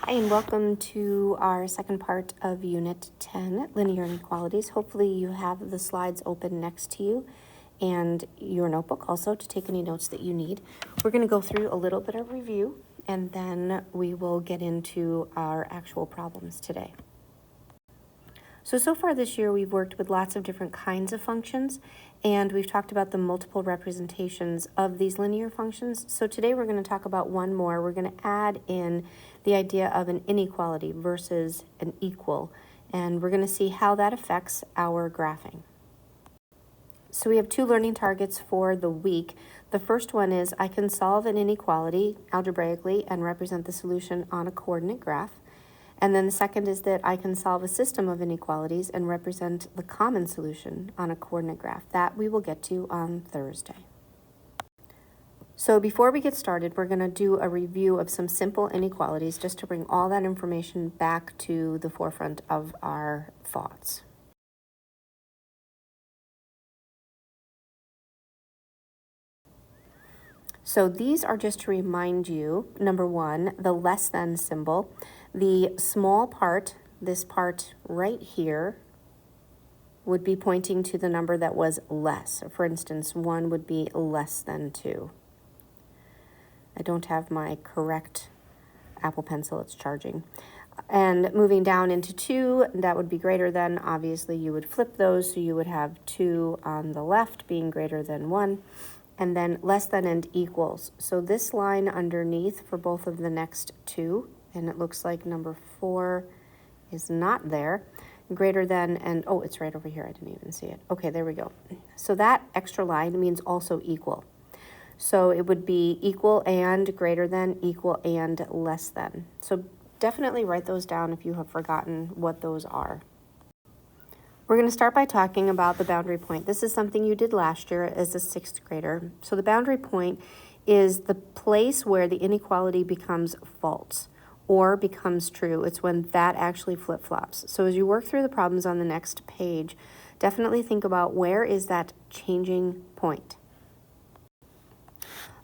Hi, and welcome to our second part of Unit 10, Linear Inequalities. Hopefully you have the slides open next to you and your notebook also to take any notes that you need. We're going to go through a little bit of review, and then we will get into our actual problems today. So far this year, we've worked with lots of different kinds of functions, and we've talked about the multiple representations of these linear functions. So today we're going to talk about one more. We're going to add in the idea of an inequality versus an equal, and we're going to see how that affects our graphing. So we have two learning targets for the week. The first one is I can solve an inequality algebraically and represent the solution on a coordinate graph. And then the second is that I can solve a system of inequalities and represent the common solution on a coordinate graph. That we will get to on Thursday. So before we get started, we're going to do a review of some simple inequalities just to bring all that information back to the forefront of our thoughts. So these are just to remind you, number one, the less than symbol. The small part, this part right here, would be pointing to the number that was less. For instance, 1 would be less than 2. I don't have my correct Apple Pencil, it's charging. And moving down into 2, that would be greater than. Obviously, you would flip those, so you would have 2 on the left being greater than 1. And then less than and equals. So this line underneath for both of the next two, and it looks like number 4 is not there. Greater than and, oh, it's right over here. I didn't even see it. Okay, there we go. So that extra line means also equal. So it would be equal and greater than, equal and less than. So definitely write those down if you have forgotten what those are. We're going to start by talking about the boundary point. This is something you did last year as a 6th grader. So the boundary point is the place where the inequality becomes false or becomes true. It's when that actually flip-flops. So as you work through the problems on the next page, definitely think about where is that changing point.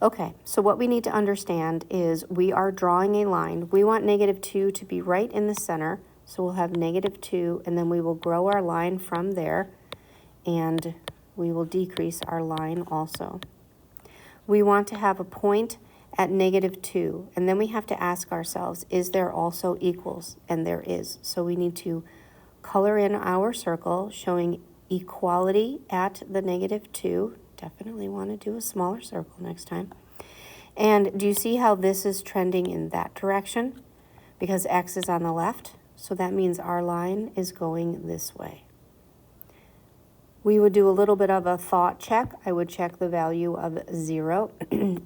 Okay, so what we need to understand is we are drawing a line. We want -2 to be right in the center. So we'll have -2, and then we will grow our line from there, and we will decrease our line also. We want to have a point at -2, and then we have to ask ourselves, is there also equals? And there is. So we need to color in our circle showing equality at the -2. Definitely want to do a smaller circle next time. And do you see how this is trending in that direction? Because X is on the left. So that means our line is going this way. We would do a little bit of a thought check. I would check the value of 0.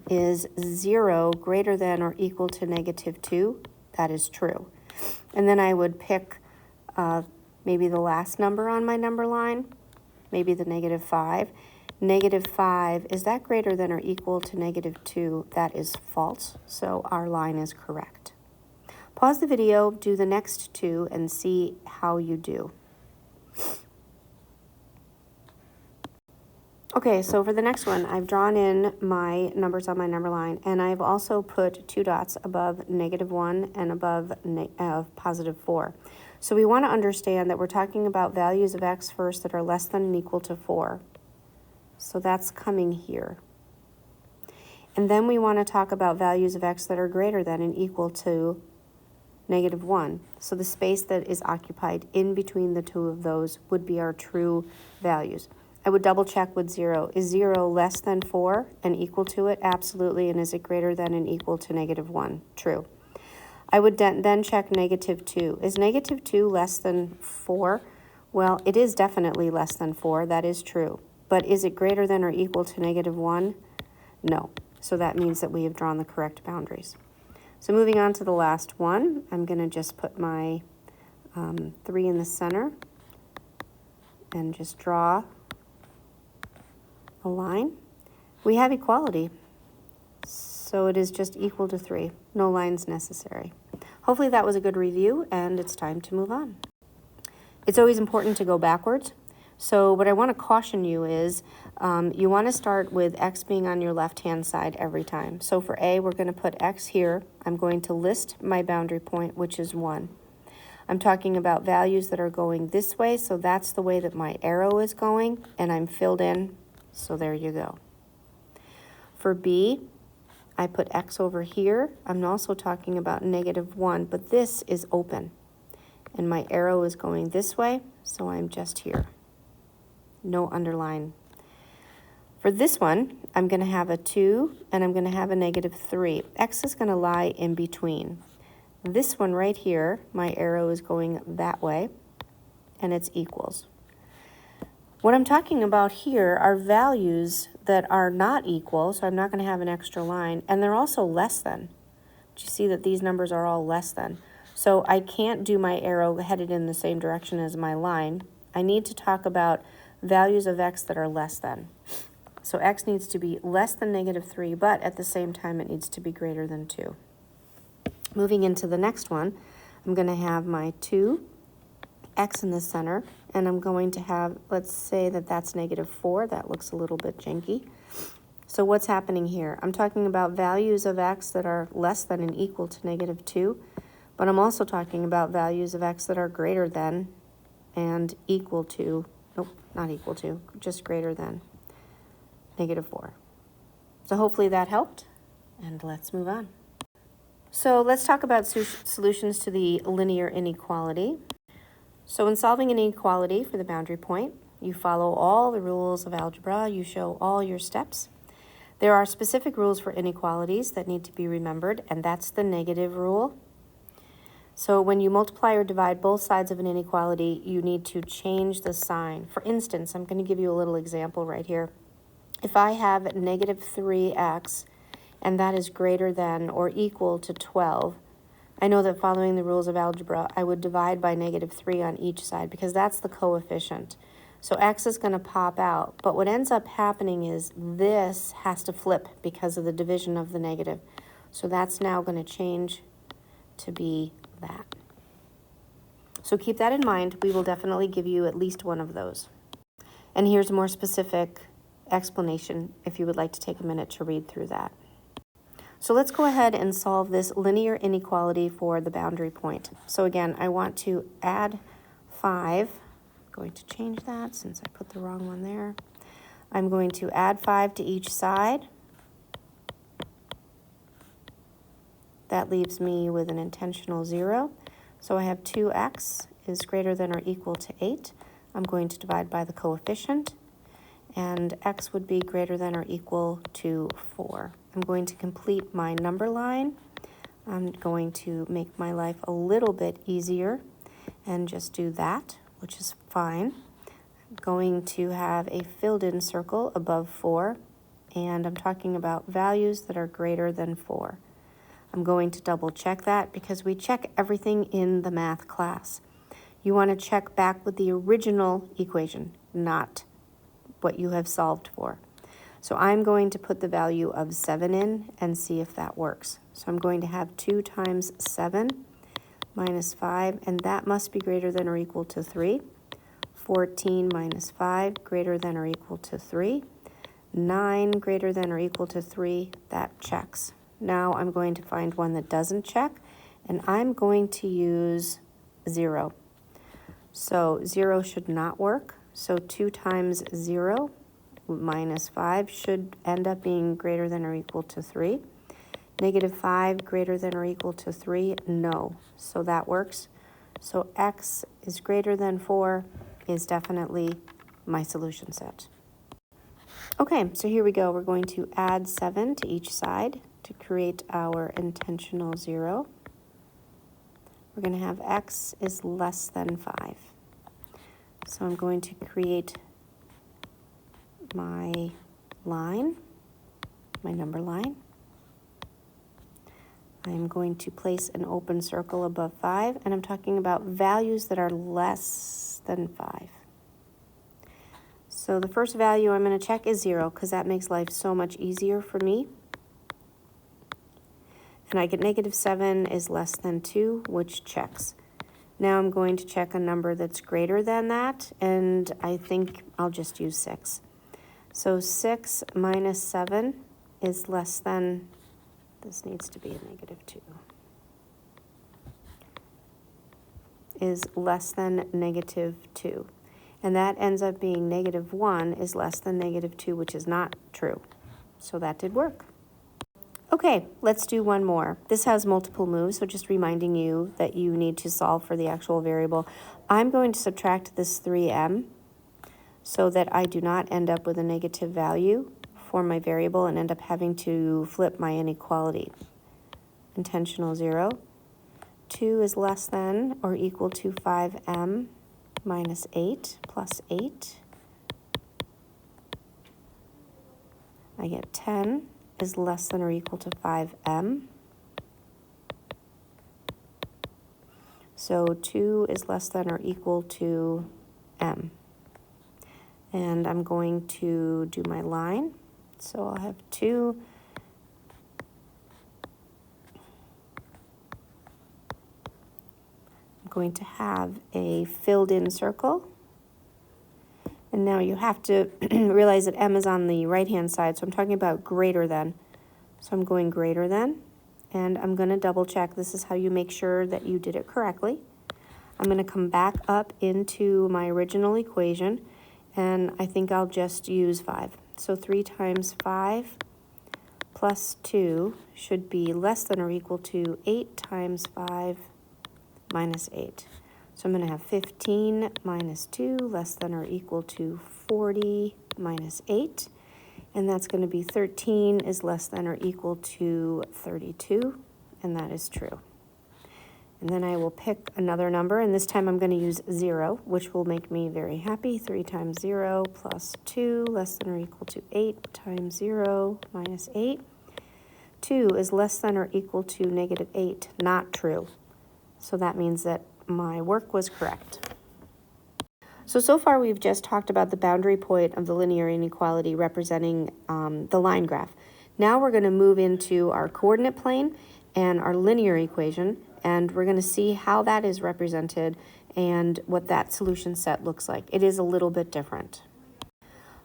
Is 0 greater than or equal to -2? That is true. And then I would pick maybe the last number on my number line, maybe the -5. -5, is that greater than or equal to -2? That is false, so our line is correct. Pause the video, do the next two, and see how you do. Okay, so for the next one, I've drawn in my numbers on my number line, and I've also put 2 dots above -1 and above +4. So we want to understand that we're talking about values of x first that are less than and equal to 4. So that's coming here. And then we want to talk about values of x that are greater than and equal to -1. So the space that is occupied in between the two of those would be our true values. I would double check with 0. Is 0 less than 4 and equal to it? Absolutely. And is it greater than and equal to -1? True. I would then check -2. Is -2 less than 4? Well, it is definitely less than 4. That is true. But is it greater than or equal to -1? No. So that means that we have drawn the correct boundaries. So moving on to the last one, I'm going to just put my 3 in the center and just draw a line. We have equality, so it is just equal to 3. No lines necessary. Hopefully that was a good review, and it's time to move on. It's always important to go backwards. So what I want to caution you is you want to start with x being on your left-hand side every time. So for A, we're going to put x here. I'm going to list my boundary point, which is 1. I'm talking about values that are going this way, so that's the way that my arrow is going, and I'm filled in, so there you go. For B, I put x over here. I'm also talking about -1, but this is open, and my arrow is going this way, so I'm just here. No underline. For this one, I'm going to have a 2, and I'm going to have a -3. X is going to lie in between. This one right here, my arrow is going that way, and it's equals. What I'm talking about here are values that are not equal, so I'm not going to have an extra line, and they're also less than. Do you see that these numbers are all less than? So I can't do my arrow headed in the same direction as my line. I need to talk about values of x that are less than. So x needs to be less than -3, but at the same time it needs to be greater than 2. Moving into the next one, I'm going to have my 2, x in the center, and I'm going to have, let's say that that's -4. That looks a little bit janky. So what's happening here? I'm talking about values of x that are less than and equal to -2, but I'm also talking about values of x that are greater than and equal to, nope, not equal to, just greater than -4. So hopefully that helped, and let's move on. So let's talk about solutions to the linear inequality. So in solving an inequality for the boundary point, you follow all the rules of algebra, you show all your steps. There are specific rules for inequalities that need to be remembered, and that's the negative rule. So when you multiply or divide both sides of an inequality, you need to change the sign. For instance, I'm going to give you a little example right here. If I have -3x, and that is greater than or equal to 12, I know that following the rules of algebra, I would divide by -3 on each side because that's the coefficient. So x is going to pop out, but what ends up happening is this has to flip because of the division of the negative. So that's now going to change to be that. So keep that in mind. We will definitely give you at least one of those. And here's a more specific explanation if you would like to take a minute to read through that. So let's go ahead and solve this linear inequality for the boundary point. So again, I want to add 5. I'm going to change that since I put the wrong one there. I'm going to add 5 to each side. That leaves me with an intentional 0. So I have 2x is greater than or equal to 8. I'm going to divide by the coefficient, and x would be greater than or equal to 4. I'm going to complete my number line. I'm going to make my life a little bit easier and just do that, which is fine. I'm going to have a filled in circle above 4, and I'm talking about values that are greater than 4. I'm going to double check that because we check everything in the math class. You want to check back with the original equation, not what you have solved for. So I'm going to put the value of 7 in and see if that works. So I'm going to have 2 times 7 minus 5, and that must be greater than or equal to 3. 14 minus 5 greater than or equal to 3. 9 greater than or equal to 3, that checks. Now I'm going to find one that doesn't check, and I'm going to use 0. So 0 should not work. So 2 times 0 minus 5 should end up being greater than or equal to 3. -5 greater than or equal to 3, no. So that works. So x is greater than 4 is definitely my solution set. Okay, so here we go. We're going to add 7 to each side to create our intentional 0. We're going to have x is less than 5. So I'm going to create my line, my number line. I'm going to place an open circle above 5, and I'm talking about values that are less than 5. So the first value I'm going to check is 0 because that makes life so much easier for me. And I get -7 is less than 2, which checks. Now I'm going to check a number that's greater than that, and I think I'll just use 6. So 6 minus 7 is less than, this needs to be a negative 2, is less than negative 2. And that ends up being negative 1 is less than negative 2, which is not true. So that did work. Okay, let's do one more. This has multiple moves, so just reminding you that you need to solve for the actual variable. I'm going to subtract this 3m so that I do not end up with a negative value for my variable and end up having to flip my inequality. Intentional 0. 2 is less than or equal to 5m minus 8 plus 8. I get 10 is less than or equal to 5m. So 2 is less than or equal to m. And I'm going to do my line. So I'll have 2. I'm going to have a filled in circle. And now you have to realize that m is on the right-hand side, so I'm talking about greater than. So I'm going greater than, and I'm going to double check. This is how you make sure that you did it correctly. I'm going to come back up into my original equation, and I think I'll just use 5. So 3 times 5 plus 2 should be less than or equal to 8 times 5 minus 8. So I'm going to have 15 minus 2 less than or equal to 40 minus 8. And that's going to be 13 is less than or equal to 32. And that is true. And then I will pick another number. And this time I'm going to use 0, which will make me very happy. 3 times 0 plus 2 less than or equal to 8 times 0 minus 8. 2 is less than or equal to negative 8. Not true. So that means that my work was correct. So far we've just talked about the boundary point of the linear inequality representing the line graph. Now we're going to move into our coordinate plane and our linear equation, and we're going to see how that is represented and what that solution set looks like. It is a little bit different.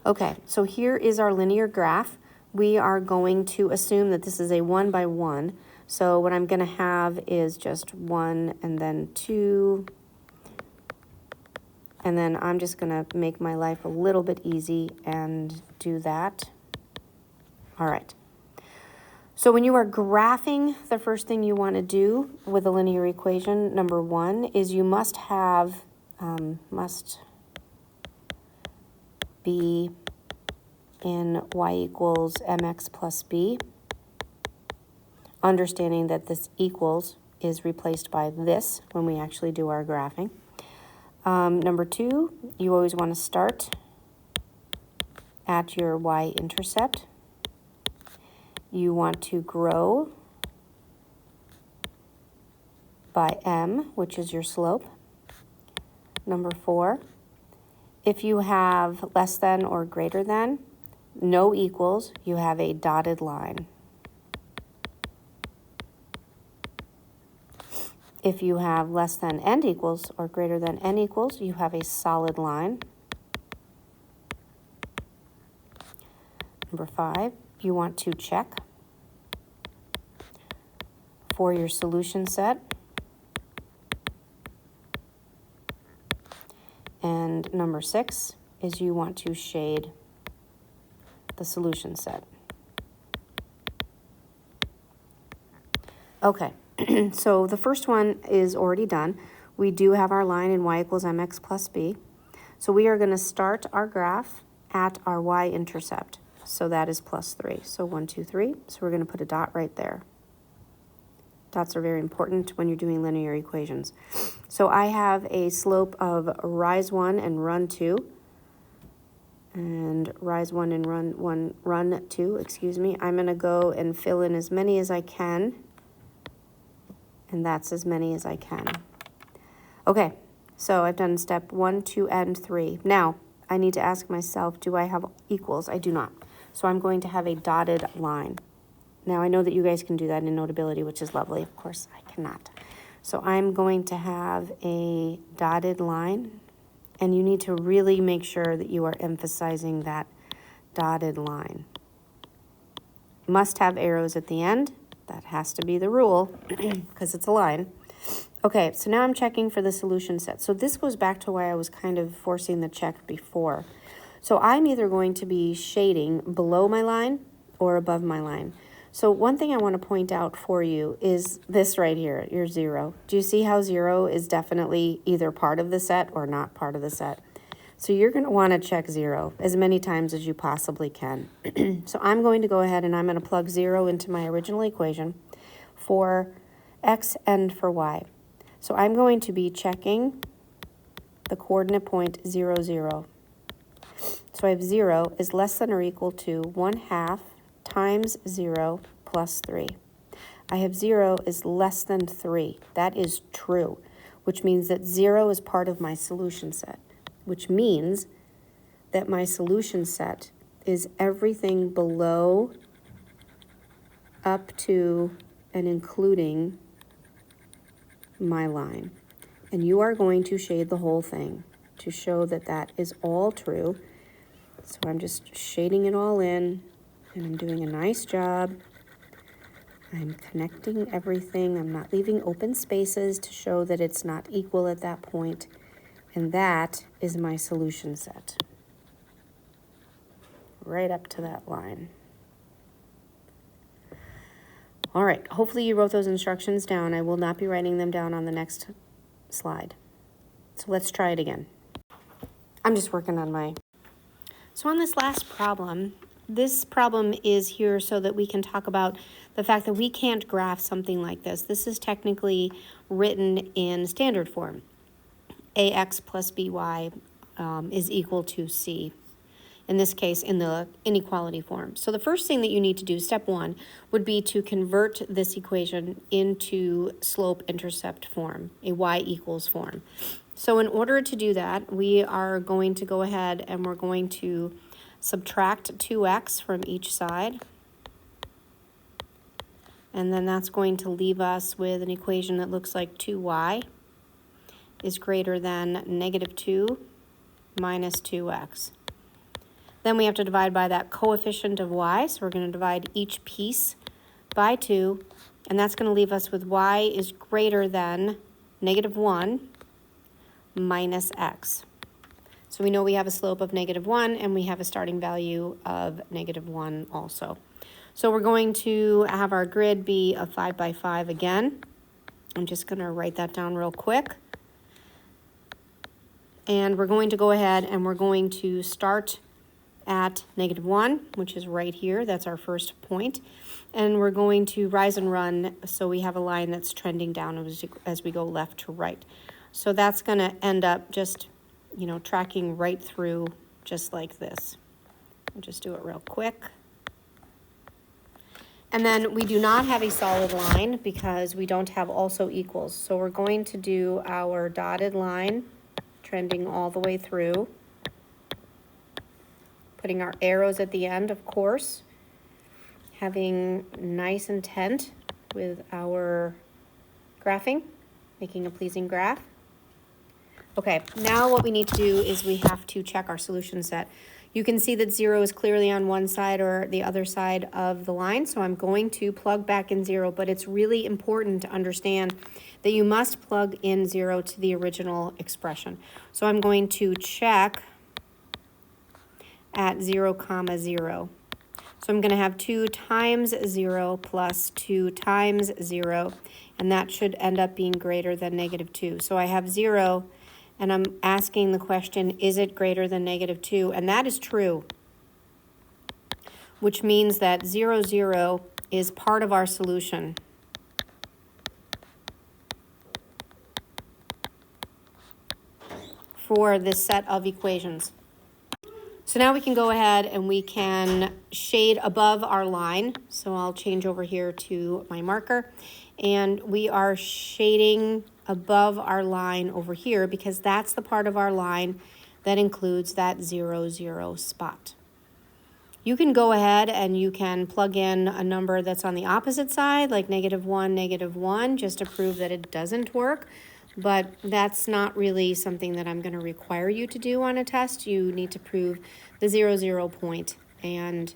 Okay, so here is our linear graph. We are going to assume that this is a 1 by 1. So what I'm going to have is just 1 and then 2. And then I'm just going to make my life a little bit easy and do that. All right. So when you are graphing, the first thing you want to do with a linear equation, number 1, is you must have, must be in y equals mx plus b. Understanding that this equals is replaced by this when we actually do our graphing. Number 2, you always want to start at your y-intercept. You want to grow by m, which is your slope. Number 4, if you have less than or greater than, no equals, you have a dotted line. If you have less than and equals or greater than n equals, you have a solid line. Number 5, you want to check for your solution set. And number 6 is you want to shade the solution set. Okay. So the first one is already done. We do have our line in y equals mx plus b. So we are going to start our graph at our y-intercept. So that is plus 3. So 1, 2, 3. So we're going to put a dot right there. Dots are very important when you're doing linear equations. So I have a slope of rise 1 and run 2. And rise 1 and run 2, excuse me. I'm going to go and fill in as many as I can. And that's as many as I can. Okay, so I've done step 1, 2, and 3. Now, I need to ask myself, do I have equals? I do not. So I'm going to have a dotted line. Now, I know that you guys can do that in Notability, which is lovely. Of course, I cannot. So I'm going to have a dotted line, and you need to really make sure that you are emphasizing that dotted line. Must have arrows at the end. That has to be the rule because it's a line. Okay, so now I'm checking for the solution set. So this goes back to why I was kind of forcing the check before. So I'm either going to be shading below my line or above my line. So one thing I want to point out for you is this right here, your 0. Do you see how 0 is definitely either part of the set or not part of the set? So you're going to want to check 0 as many times as you possibly can. So I'm going to go ahead and I'm going to plug 0 into my original equation for x and for y. So I'm going to be checking the coordinate point 0, 0. So I have 0 is less than or equal to 1/2 times 0 plus 3. I have 0 is less than 3. That is true, which means that 0 is part of my solution set, which means that my solution set is everything below, up to, and including my line. And you are going to shade the whole thing to show that that is all true. So I'm just shading it all in, and I'm doing a nice job. I'm connecting everything. I'm not leaving open spaces to show that it's not equal at that point. And that is my solution set, right up to that line. All right, hopefully you wrote those instructions down. I will not be writing them down on the next slide. So let's try it again. I'm just working on my... So on this last problem, this problem is here so that we can talk about the fact that we can't graph something like this. This is technically written in standard form. AX plus BY is equal to C. In this case, in the inequality form. So the first thing that you need to do, step 1, would be to convert this equation into slope-intercept form, a y equals form. So in order to do that, we are going to go ahead and we're going to subtract 2x from each side. And then that's going to leave us with an equation that looks like 2y is greater than -2 minus 2x. Then we have to divide by that coefficient of y, so we're going to divide each piece by 2, and that's going to leave us with y is greater than -1 minus x. So we know we have a slope of -1, and we have a starting value of -1 also. So we're going to have our grid be a 5 by 5 again. I'm just going to write that down real quick. And we're going to go ahead and we're going to start at -1, which is right here. That's our first point. And we're going to rise and run so we have a line that's trending down as we go left to right. So that's going to end up just, you know, tracking right through just like this. I'll just do it real quick. And then we do not have a solid line because we don't have also equals. So we're going to do our dotted line trending all the way through. Putting our arrows at the end, of course, having nice intent with our graphing, making a pleasing graph. Okay, now what we need to do is we have to check our solution set. You can see that 0 is clearly on one side or the other side of the line, so I'm going to plug back in 0, but it's really important to understand that you must plug in 0 to the original expression. So I'm going to check at 0, 0. So I'm going to have 2 times 0 plus 2 times 0, and that should end up being greater than -2. So I have 0, and I'm asking the question, is it greater than -2? And that is true, which means that 0, 0 is part of our solution. For this set of equations. So now we can go ahead and we can shade above our line. So I'll change over here to my marker. And we are shading above our line over here because that's the part of our line that includes that 0, 0 spot. You can go ahead and you can plug in a number that's on the opposite side, like -1, just to prove that it doesn't work. But that's not really something that I'm going to require you to do on a test. You need to prove the 0, point, and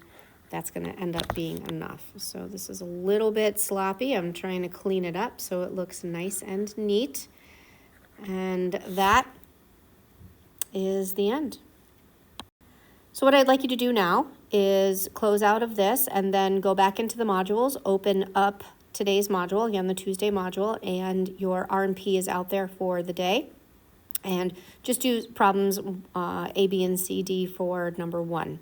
that's going to end up being enough. So this is a little bit sloppy. I'm trying to clean it up so it looks nice and neat. And that is the end. So what I'd like you to do now is close out of this and then go back into the modules, open up today's module, again, the Tuesday module, and your R&P is out there for the day. And just do problems A, B, and C, D for number 1.